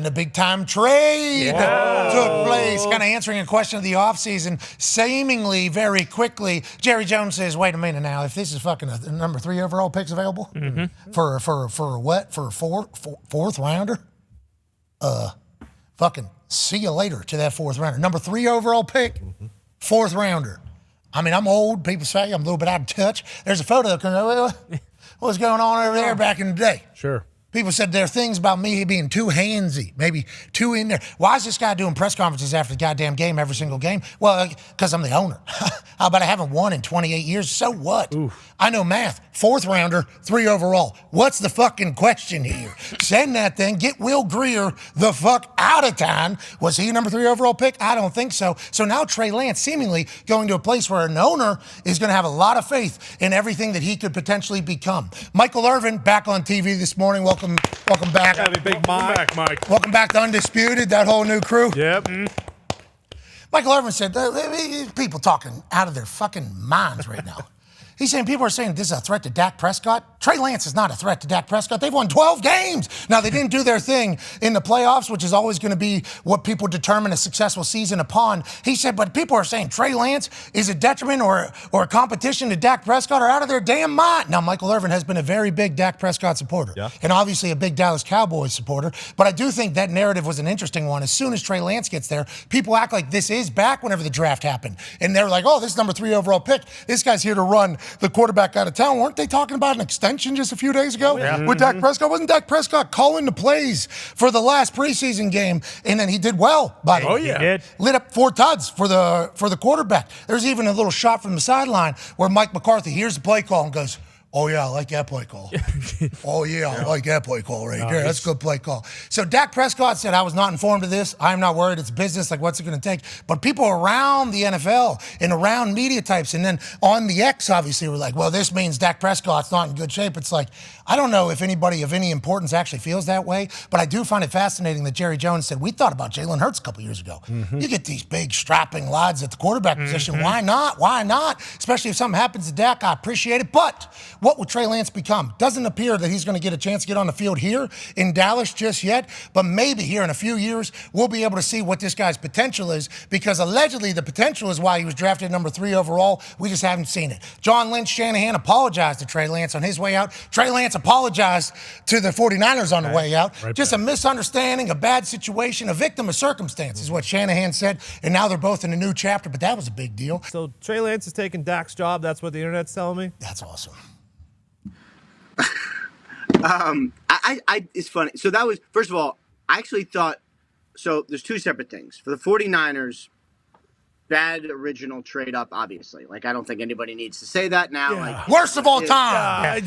And a big-time trade took place, kind of answering a question of the offseason, seemingly very quickly. Jerry Jones says, wait a minute now, if this is fucking a number 3 overall pick's available for what? For a fourth rounder? Fucking see you later to that 4th rounder. Number 3 overall pick, 4th rounder. I mean, I'm old. People say I'm a little bit out of touch. There's a photo. What's going on over there back in the day? Sure. People said there are things about me being too handsy, maybe too in there. Why is this guy doing press conferences after the goddamn game, every single game? Well, because I'm the owner. How about I haven't won in 28 years? So what? Oof. I know math. 4th rounder, 3 overall. What's the fucking question here? Send that thing. Get Will Greer the fuck out of town. Was he a number 3 overall pick? I don't think so. So now Trey Lance seemingly going to a place where an owner is going to have a lot of faith in everything that he could potentially become. Michael Irvin back on TV this morning. Welcome back. Welcome back, Mike. Welcome back to Undisputed, that whole new crew. Yep. Michael Irvin said, people talking out of their fucking minds right now. He's saying people are saying this is a threat to Dak Prescott. Trey Lance is not a threat to Dak Prescott. They've won 12 games. Now, they didn't do their thing in the playoffs, which is always going to be what people determine a successful season upon. He said, but people are saying Trey Lance is a detriment or a competition to Dak Prescott, are out of their damn mind. Now, Michael Irvin has been a very big Dak Prescott supporter and obviously a big Dallas Cowboys supporter. But I do think that narrative was an interesting one. As soon as Trey Lance gets there, people act like this is back whenever the draft happened. And they're like, oh, this is number 3 overall pick. This guy's here to run the quarterback out of town. Weren't they talking about an extension just a few days ago with Dak Prescott? Wasn't Dak Prescott calling the plays for the last preseason game? And then he did well, by the way. He did. Lit up 4 tuds for the quarterback. There's even a little shot from the sideline where Mike McCarthy hears the play call and goes, oh, yeah, I like that play call. Oh, yeah, I like that play call right there. That's a good play call. So Dak Prescott said, I was not informed of this. I'm not worried. It's business. Like, what's it going to take? But people around the NFL and around media types and then on the X, obviously, were like, well, this means Dak Prescott's not in good shape. It's like, I don't know if anybody of any importance actually feels that way, but I do find it fascinating that Jerry Jones said, we thought about Jalen Hurts a couple years ago. You get these big, strapping lads at the quarterback position. Why not? Why not? Especially if something happens to Dak, I appreciate it. But what would Trey Lance become? Doesn't appear that he's going to get a chance to get on the field here in Dallas just yet, but maybe here in a few years, we'll be able to see what this guy's potential is, because allegedly the potential is why he was drafted number 3 overall. We just haven't seen it. John Lynch Shanahan apologized to Trey Lance on his way out. Trey Lance apologized to the 49ers on the way out. Just a misunderstanding, a bad situation, a victim of circumstance is what Shanahan said, and now they're both in a new chapter, but that was a big deal. So Trey Lance is taking Dak's job. That's what the internet's telling me? That's awesome. It's funny. So that was, first of all, I actually thought, so there's 2 separate things. For the 49ers, bad original trade up, obviously. Like, I don't think anybody needs to say that now. Yeah. Like, worst of all time. They're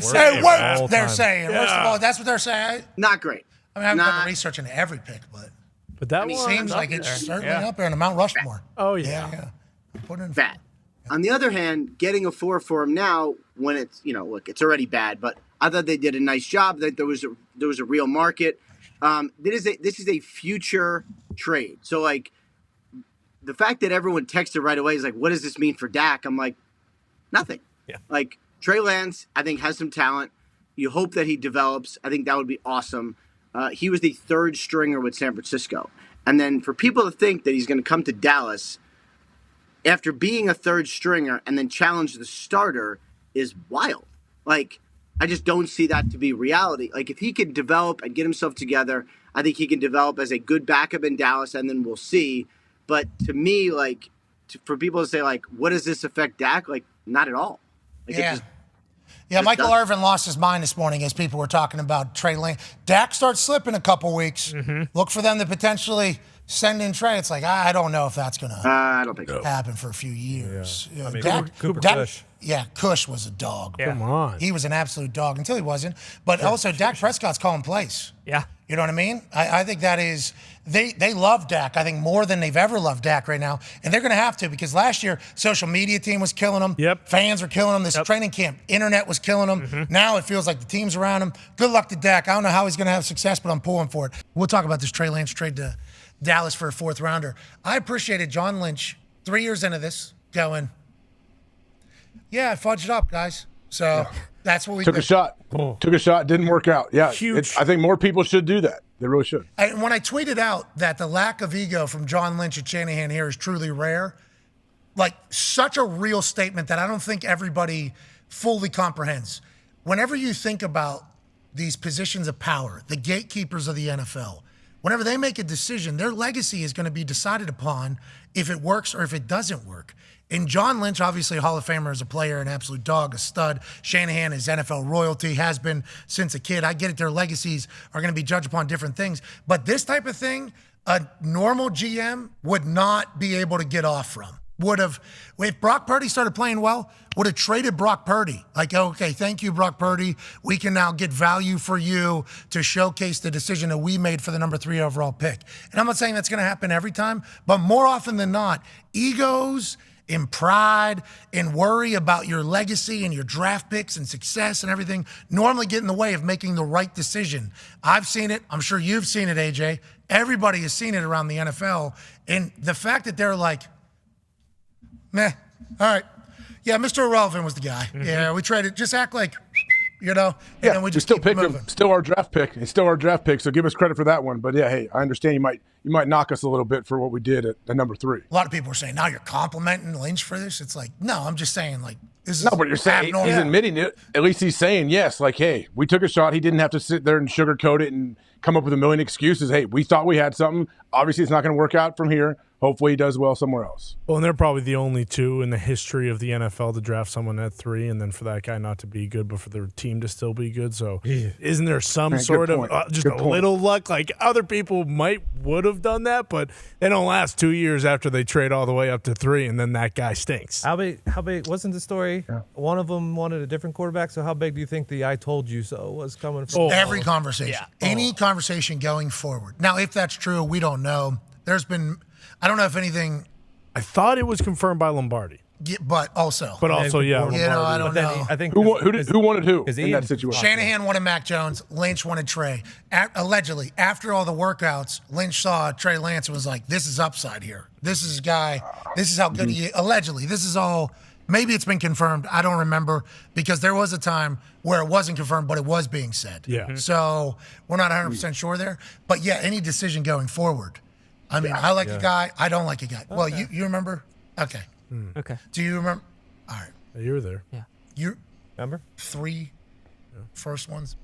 saying. Yeah. Worst of all, that's what they're saying. Not great. I mean, I haven't done research into every pick, but that it seems like it's certainly up there in the Mount Rushmore. Oh, yeah. Put it in bad. On the other hand, getting a 4 for him now, when it's, look, it's already bad, but I thought they did a nice job. That there was a real market. This is a future trade. So, like, the fact that everyone texted right away is like, what does this mean for Dak? I'm like, nothing. Yeah. Like, Trey Lance, I think, has some talent. You hope that he develops. I think that would be awesome. He was the 3rd stringer with San Francisco. And then for people to think that he's going to come to Dallas after being a 3rd stringer and then challenge the starter is wild. Like, I just don't see that to be reality. Like, if he can develop and get himself together, I think he can develop as a good backup in Dallas, and then we'll see. But to me, like, for people to say, like, what does this affect Dak? Like, not at all. Like, Michael Irvin lost his mind this morning as people were talking about Trey Lance. Dak starts slipping a couple weeks. Look for them to potentially send in Trey. It's like, I don't know if that's going to happen for a few years. Yeah. I mean, Dak, Kush. Yeah, Kush was a dog. Yeah. Come on. He was an absolute dog until he wasn't. But also, Dak Prescott's calling plays. Yeah. You know what I mean? I think that is, they love Dak, I think, more than they've ever loved Dak right now. And they're going to have to, because last year, social media team was killing him. Yep. Fans were killing him. This training camp, internet was killing him. Now it feels like the team's around him. Good luck to Dak. I don't know how he's going to have success, but I'm pulling for it. We'll talk about this Trey Lance trade to Dallas for a 4th rounder. I appreciated John Lynch 3 years into this going, yeah, I fudged it up, guys. So that's what we took a shot. Took a shot, didn't work out. Yeah, Huge. I think more people should do that. They really should. And when I tweeted out that the lack of ego from John Lynch and Shanahan here is truly rare, like such a real statement that I don't think everybody fully comprehends. Whenever you think about these positions of power, the gatekeepers of the NFL, whenever they make a decision, their legacy is going to be decided upon if it works or if it doesn't work. And John Lynch, obviously a Hall of Famer as a player, an absolute dog, a stud. Shanahan is NFL royalty, has been since a kid. I get it, their legacies are going to be judged upon different things. But this type of thing, a normal GM would not be able to get off from. Would have, if Brock Purdy started playing well, would have traded Brock Purdy. Like, okay, thank you, Brock Purdy. We can now get value for you to showcase the decision that we made for the number 3 overall pick. And I'm not saying that's going to happen every time, but more often than not, egos and pride and worry about your legacy and your draft picks and success and everything normally get in the way of making the right decision. I've seen it. I'm sure you've seen it, AJ. Everybody has seen it around the NFL. And the fact that they're like, meh, all right. Yeah, Mr. Irrelevant was the guy. Mm-hmm. Yeah, we traded. Just act like, and then we just still keep pick moving. him. Still our draft pick. It's still our draft pick, so give us credit for that one. But, yeah, hey, I understand you might knock us a little bit for what we did at number 3. A lot of people are saying, now you're complimenting Lynch for this. It's like, no, I'm just saying, like, this is No, but you're saying abnormal. he's admitting it. At least he's saying, yes, like, hey, we took a shot. He didn't have to sit there and sugarcoat it and come up with a million excuses. Hey, we thought we had something. Obviously, it's not going to work out from here. Hopefully he does well somewhere else. Well, and they're probably the only two in the history of the NFL to draft someone at 3 and then for that guy not to be good, but for their team to still be good. So isn't there some sort of just a little luck? Like other people would have done that, but they don't last 2 years after they trade all the way up to 3, and then that guy stinks. How big wasn't the story? Yeah. One of them wanted a different quarterback, so how big do you think the I told you so was coming from? Every conversation. Yeah. Any conversation going forward. Now, if that's true, we don't know. There's been, I don't know if anything. I thought it was confirmed by Lombardi. Yeah, but also, yeah. I don't know. I think who wanted who in that situation? Shanahan wanted Mac Jones. Lynch wanted Trey. Allegedly, after all the workouts, Lynch saw Trey Lance and was like, "This is upside here. This is a guy. This is how good he is." Allegedly, this is all. Maybe it's been confirmed. I don't remember because there was a time where it wasn't confirmed, but it was being said. Yeah. Mm-hmm. So we're not 100% sure there. But yeah, any decision going forward. I mean, I like a guy. I don't like a guy. Okay. Well, you remember? Okay. Okay. Do you remember? All right. You were there. Yeah. You remember? 3 first ones.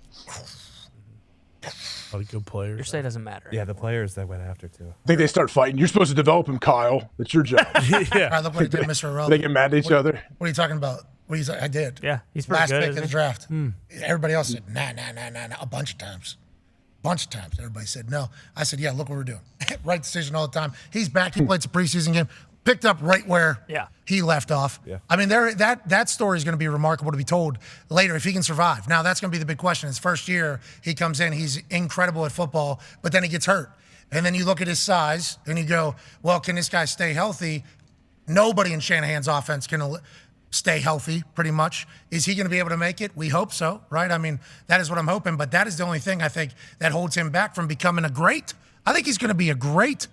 A lot of good players. Your say doesn't matter. Yeah, the players that went after too. I think they start fighting. You're supposed to develop him, Kyle. That's your job. Yeah. All right, look what he did, Mr. Irrelevant. They get mad at each other. What are you talking about? What are you saying? I did. Yeah, he's pretty Last good. pick of the draft. Everybody else said, nah, a bunch of times. Everybody said no. I said, yeah, look what we're doing. Right decision all the time. He's back. He played some preseason game. Picked up right where he left off. Yeah. I mean, that story is going to be remarkable to be told later if he can survive. Now, that's going to be the big question. His first year, he comes in, he's incredible at football, but then he gets hurt. And then you look at his size, and you go, well, can this guy stay healthy? Nobody in Shanahan's offense can stay healthy, pretty much. Is he going to be able to make it? We hope so, right? I mean, that is what I'm hoping, but that is the only thing I think that holds him back from becoming a great. I think he's going to be a great.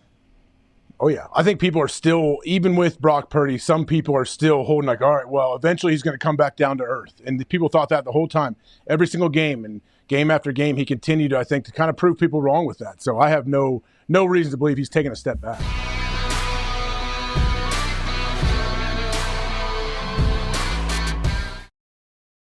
Oh, yeah. I think people are still, even with Brock Purdy, some people are still holding like, all right, well, eventually he's going to come back down to earth. And the people thought that the whole time. Every single game and game after game, he continued, I think, to kind of prove people wrong with that. So I have no reason to believe he's taking a step back.